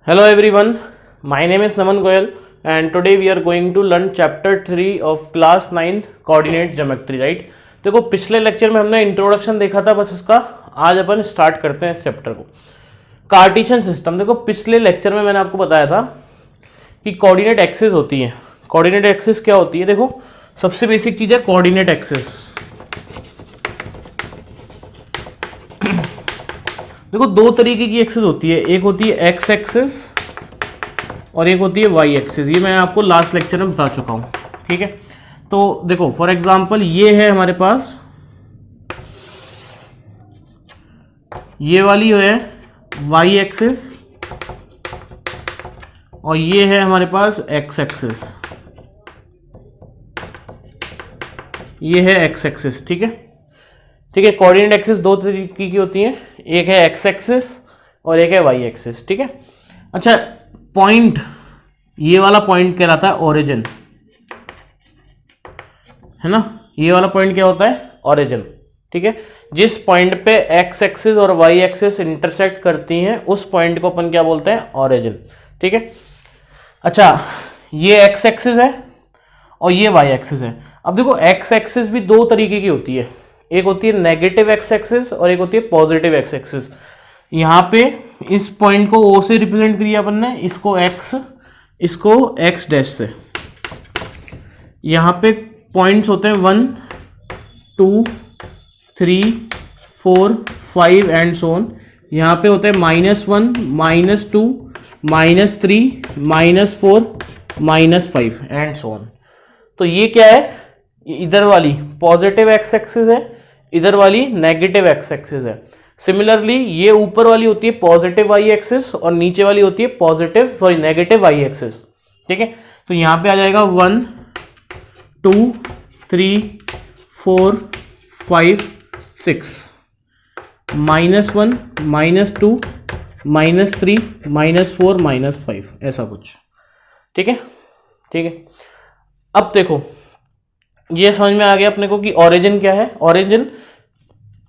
Hello everyone, my name is Naman Goyal and today we are going to learn chapter 3 of class 9th coordinate geometry, right? देखो पिछले lecture में हमने introduction देखा था बस इसका। आज अपन स्टार्ट करते हैं इस चैप्टर को। कार्टेशियन सिस्टम, देखो पिछले लेक्चर में मैंने आपको बताया था कि कोऑर्डिनेट एक्सिस होती है। कोऑर्डिनेट एक्सिस क्या होती है? देखो सबसे बेसिक चीज है कोऑर्डिनेट एक्सिस। देखो दो तरीके की एक्सिस होती है, एक होती है एक्स एक्सिस और एक होती है वाई एक्सिस। ये मैं आपको लास्ट लेक्चर में बता चुका हूँ, ठीक है। तो देखो फॉर एग्जांपल ये है हमारे पास, ये वाली है वाई एक्सिस और ये है हमारे पास एक्स एक्सिस, ये है एक्स एक्सिस, ठीक है। ठीक है, कोऑर्डिनेट एक्सिस दो तरीके की होती हैं, एक है एक्स एक्सिस और एक है वाई एक्सिस, ठीक है। अच्छा, पॉइंट, ये वाला पॉइंट कहलाता है ओरिजिन, है ना। ये वाला पॉइंट क्या होता है? ओरिजिन, ठीक है। जिस पॉइंट पे एक्स एक्सिस और वाई एक्सिस इंटरसेक्ट करती हैं उस पॉइंट को अपन क्या बोलते हैं? ओरिजिन, ठीक है। अच्छा, ये एक्स एक्सिस है और ये वाई एक्सिस है। अब देखो एक्स एक्सिस भी दो तरीके की होती है, एक होती है नेगेटिव एक्स एक्सिस और एक होती है पॉजिटिव एक्स एक्सिस। यहाँ पे इस पॉइंट को ओ से रिप्रेजेंट किया अपन ने, इसको एक्स, इसको एक्स डैश से। यहाँ पे पॉइंट्स होते हैं 1 2 3 4 5 एंड सो ऑन। यहाँ पे होते हैं -1 -2 -3 -4 -5 एंड सो ऑन। तो ये क्या है? इधर वाली पॉजिटिव एक्स एक्सिस है, इधर वाली नेगेटिव एक्स एक्सिस है। सिमिलरली ये ऊपर वाली होती है पॉजिटिव वाई एक्सिस और नीचे वाली होती है नेगेटिव वाई एक्सिस, ठीक है। तो यहां पे आ जाएगा 1 2 3 4 5 6 -1 -2 -3 -4 -5, ऐसा कुछ, ठीक है, ठीक है। अब देखो ये समझ में आ गया अपने को कि ओरिजिन क्या है। ओरिजिन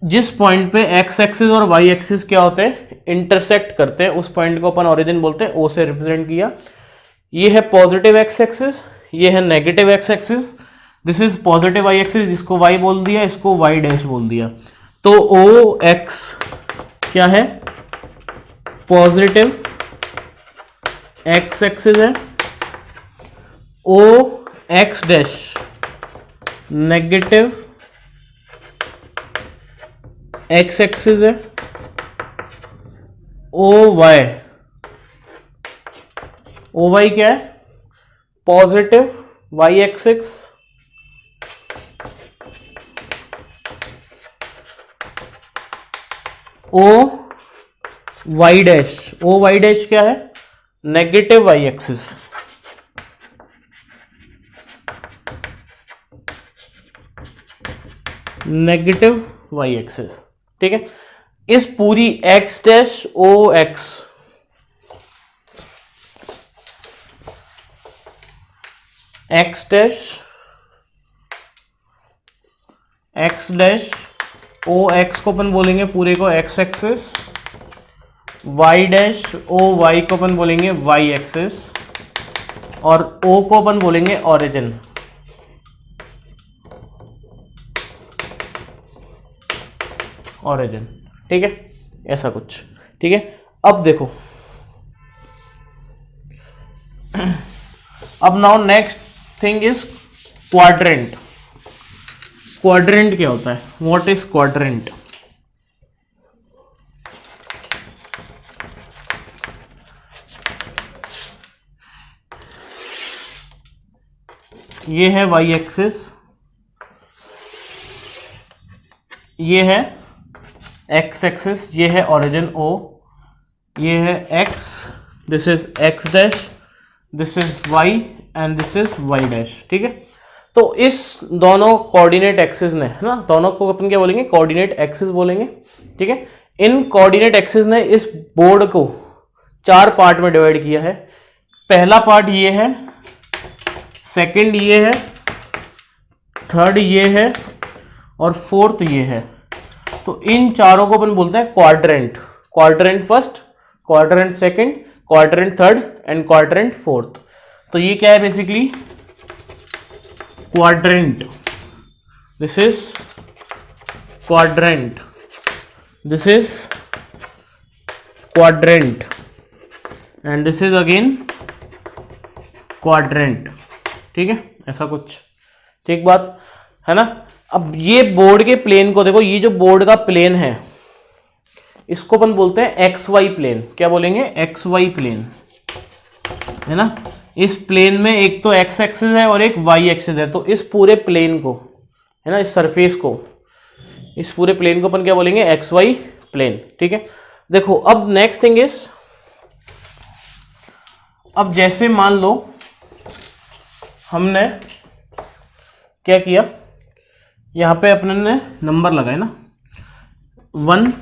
जिस पॉइंट पे एक्स एक्सिस और वाई एक्सिस क्या होते हैं? इंटरसेक्ट करते हैं, उस पॉइंट को अपन ओरिजिन बोलते हैं। ओ से रिप्रेजेंट किया। ये है पॉजिटिव एक्स एक्सिस, ये है negative X axis. This is positive Y axis, जिसको वाई बोल दिया, इसको वाई डैश बोल दिया। तो ओ एक्स क्या है? पॉजिटिव एक्स एक्सिस है। O X dash negative X axis है। ओ वाई क्या है? Positive Y axis O Y dash क्या है? Negative Y axis. Negative Y axis, ठीक है। इस पूरी X dash O X, X dash X dash O X को अपन बोलेंगे पूरे को X axis, Y dash O Y को अपन बोलेंगे वाई एक्सिस और ओ को अपन बोलेंगे ओरिजिन। ओरिजिन, ठीक है, ऐसा कुछ, ठीक है। अब देखो, अब now next thing is quadrant. Quadrant क्या होता है? What is quadrant? ये है वाई एक्सिस, ये है एक्स एक्सिस, ये है ओरिजिन ओ, ये है X, this is X dash, this is Y and this is Y dash, ठीक है। तो इस दोनों कोऑर्डिनेट एक्सिस ने, है ना, दोनों को अपन क्या बोलेंगे? कोऑर्डिनेट एक्सिस बोलेंगे, ठीक है। इन कोऑर्डिनेट एक्सिस ने इस बोर्ड को 4 पार्ट में डिवाइड किया है। पहला पार्ट ये है, सेकंड ये है, थर्ड ये है और फोर्थ ये है। तो इन चारों को अपन बोलते हैं quadrant. Quadrant first, quadrant second, quadrant third and quadrant fourth. तो ये क्या है basically, quadrant, this is quadrant, this is quadrant and this is again quadrant. ठीक है, ऐसा कुछ, ठीक बात है ना। अब ये बोर्ड के प्लेन को देखो, ये जो बोर्ड का प्लेन है इसको अपन बोलते हैं एक्स वाई प्लेन। क्या बोलेंगे, एक्स वाई प्लेन, है ना। इस प्लेन में एक तो एक्स एक्सिस है और एक वाई एक्सिस है, तो इस पूरे प्लेन को, है ना, इस सरफेस को, इस पूरे प्लेन को अपन क्या बोलेंगे, एक्स वाई प्लेन। ठीक है, देखो अब नेक्स्ट थिंग इज, अब जैसे मान लो हमने क्या किया, यहां पे अपने ने नंबर लगाए ना, 1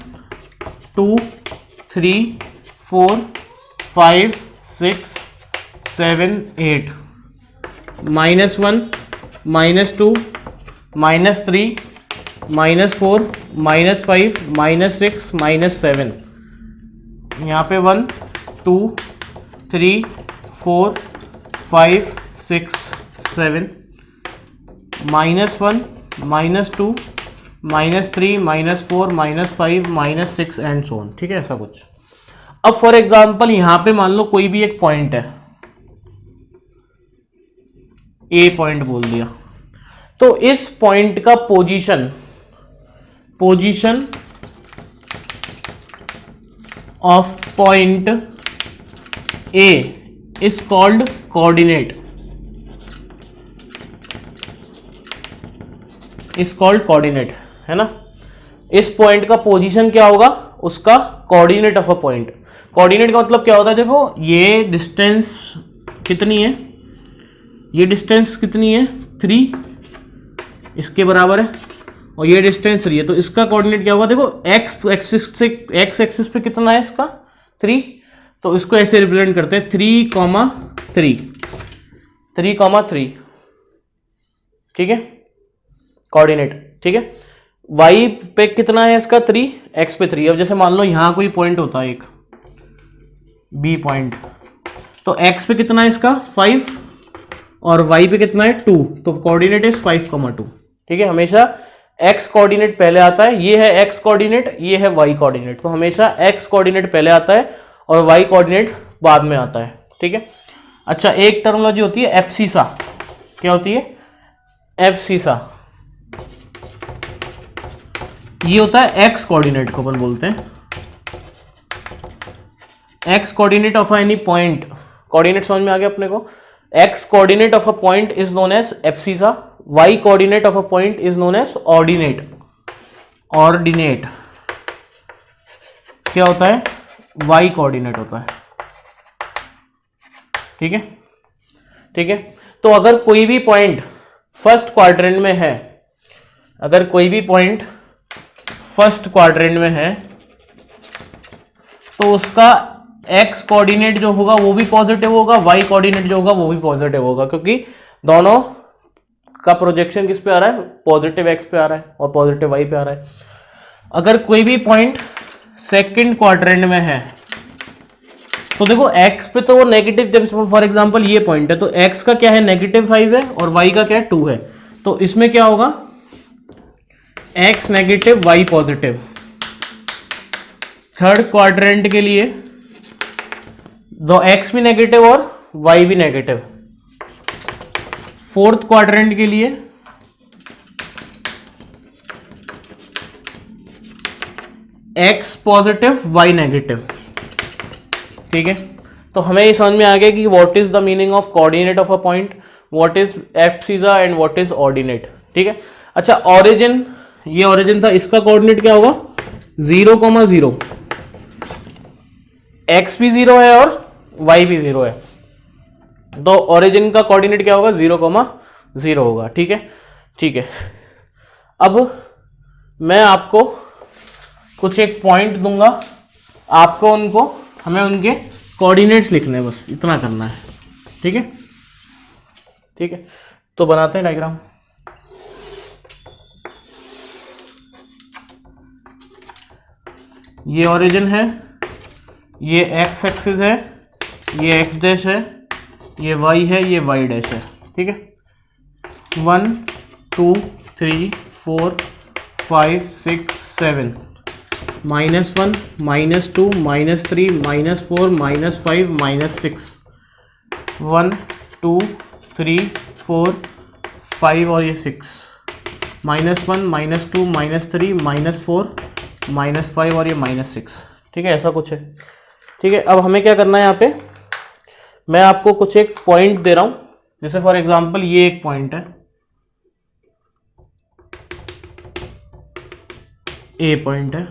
2 3 4 5 6 7 8, -1 -2 -3 -4 -5 -6 -7, यहाँ पे 1 2 3 4 5 6 7, -1 -2 -3 -4 -5 -6 एंड सो ऑन। ठीक है, ऐसा कुछ। अब फॉर एग्जांपल यहां पे मान लो कोई भी एक पॉइंट है, ए पॉइंट बोल दिया, तो इस पॉइंट का position of point A is called coordinate, is called coordinate, है ना। इस पॉइंट का पोजीशन क्या होगा, उसका coordinate of a point. Coordinate का मतलब क्या होता है, देखो ये डिस्टेंस कितनी है, ये डिस्टेंस कितनी है 3, इसके बराबर है, और ये डिस्टेंस 3 है, तो इसका कोऑर्डिनेट क्या होगा, देखो एक्स एक्सिस पे कितना है इसका 3, तो इसको ऐसे रिप्रेजेंट करते हैं 3,3, ठीक है, कोऑर्डिनेट। ठीक है, y पे कितना है इसका 3, x पे 3। अब जैसे मान लो यहां कोई पॉइंट होता है एक B पॉइंट, तो x पे कितना है इसका 5 और y पे कितना है 2, तो कोऑर्डिनेट इज 5,2। ठीक है, हमेशा x कोऑर्डिनेट पहले आता है, ये है x कोऑर्डिनेट, ये है y कोऑर्डिनेट, तो हमेशा x कोऑर्डिनेट पहले आता है और y कोऑर्डिनेट बाद में आता है। ठीक है, अच्छा एक टर्मिनोलॉजी होती है एब्सिसा, क्या होती है, एब्सिसा, ये होता है x कोऑर्डिनेट को अपन बोलते हैं, x coordinate of any point. Coordinate समझ में आ गया अपने को, x coordinate of a point is known as abscissa, y coordinate of a point is known as ordinate. Ordinate क्या होता है, y कोऑर्डिनेट होता है। ठीक है, ठीक है, तो अगर कोई भी पॉइंट फर्स्ट क्वाड्रेंट में है, अगर कोई भी पॉइंट फर्स्ट क्वाड्रेंट में है, तो उसका x कोऑर्डिनेट जो होगा वो भी पॉजिटिव होगा, y कोऑर्डिनेट जो होगा वो भी पॉजिटिव होगा, क्योंकि दोनों का प्रोजेक्शन किस पे आ रहा है, पॉजिटिव x पे आ रहा है और पॉजिटिव y पे आ रहा है। अगर कोई भी पॉइंट सेकंड क्वाड्रेंट में है, तो देखो x पे तो वो नेगेटिव, जब फॉर एग्जांपल ये पॉइंट है तो x का क्या है -5 है और y का क्या है 2 है, तो इसमें क्या होगा, x negative y positive. Third quadrant के लिए दो x भी नेगेटिव और y भी नेगेटिव। फोर्थ क्वाड्रेंट के लिए x पॉजिटिव y नेगेटिव। ठीक है, तो हमें ये समझ में आ गया कि what is the meaning of coordinate of a point, what is abscissa and what is ordinate. ठीक है, अच्छा ऑरिजिन, ये ऑरिजिन था, इसका कोऑर्डिनेट क्या होगा 0,0, x भी 0 है और y भी 0 है, तो ऑरिजिन का कोऑर्डिनेट क्या होगा 0,0 होगा। ठीक है, ठीक है, अब मैं आपको कुछ एक पॉइंट दूंगा, आपको उनको, हमें उनके कोऑर्डिनेट्स लिखने हैं, बस इतना करना है। ठीक है, ठीक है, तो बनाते हैं डायग्राम। ये ओरिजिन है, ये x एक्सिस है, ये x डैश है, ये y है, ये y डैश है, ठीक है। 1 2 3 4 5 6 7 -1 -2 -3 -4 -5 -6 1 2 3 4 5 और ये 6 -1 -2 -3 -4 -5 और ये -6, ठीक है, ऐसा कुछ है, ठीक है। अब हमें क्या करना है, यहाँ पे मैं आपको कुछ एक पॉइंट दे रहा हूं, जैसे फॉर एग्जांपल ये एक पॉइंट है, ए पॉइंट है,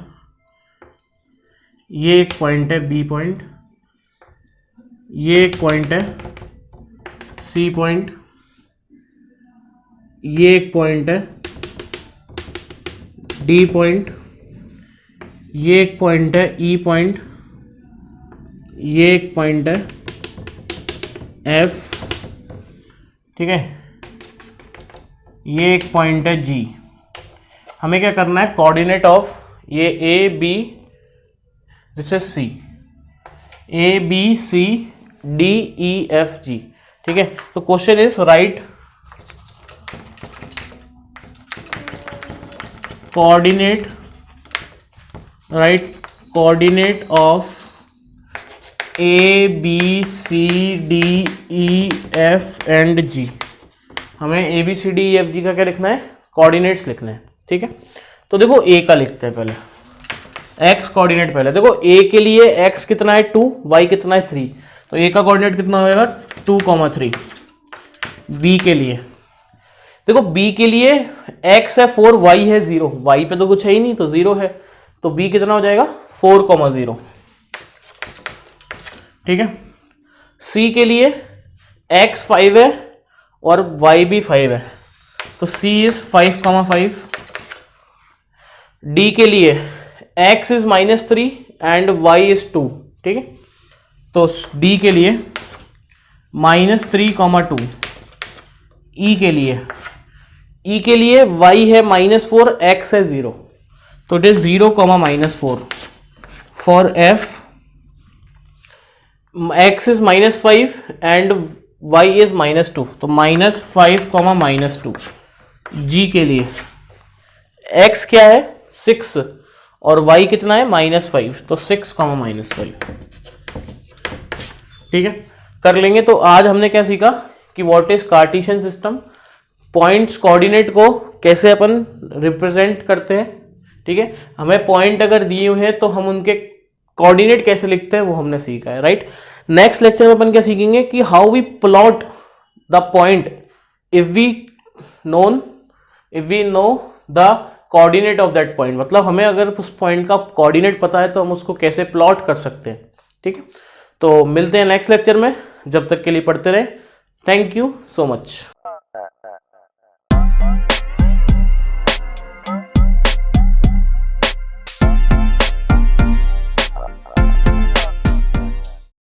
ये एक पॉइंट है बी पॉइंट, ये एक पॉइंट है सी पॉइंट, ये एक पॉइंट है डी पॉइंट, ये एक पॉइंट है ई पॉइंट, ये एक पॉइंट है एफ, ठीक है, ये एक पॉइंट है जी। हमें क्या करना है, कोऑर्डिनेट ऑफ ये A B, this is C, A B C D E F G, ठीक है। तो question is right coordinate of A B C D E F and G. हमें A B C D E F G का क्या लिखना है, coordinates लिखना है, ठीक है। तो देखो ए का लिखते हैं पहले, एक्स कोऑर्डिनेट पहले देखो, ए के लिए एक्स कितना है 2, वाई कितना है 3, तो ए का कोऑर्डिनेट कितना होगा 2, 3। बी के लिए देखो, बी के लिए एक्स है 4, वाई है 0, वाई पे तो कुछ है ही नहीं तो 0 है, तो बी कितना हो जाएगा 4, 0, ठीक है। सी के लिए एक्स 5 है और वाई भी 5 है, तो सी इज 5, 5। डी के लिए x is -3 and y is 2, ठीक है, तो डी के लिए -3, 2। ई के लिए y है -4, x है 0, तो it is 0, -4 for f। x is -5 and y is -2, तो -5, -2। g के लिए x क्या है 6 और y कितना है -5, तो 6, -5, ठीक है, कर लेंगे। तो आज हमने क्या सीखा कि what is Cartesian system, points coordinate को कैसे अपन रिप्रेजेंट करते हैं, ठीक है। हमें पॉइंट अगर दिए हुए हैं तो हम उनके कोऑर्डिनेट कैसे लिखते हैं वो हमने सीखा है, राइट। नेक्स्ट लेक्चर में अपन क्या सीखेंगे कि how we plot the point if we know the coordinate of that point, मतलब हमें अगर उस पॉइंट का कोऑर्डिनेट पता है तो हम उसको कैसे प्लॉट कर सकते हैं, ठीक है। तो मिलते हैं नेक्स्ट लेक्चर में, जब तक के लिए पढ़ते रहे। Thank you so much.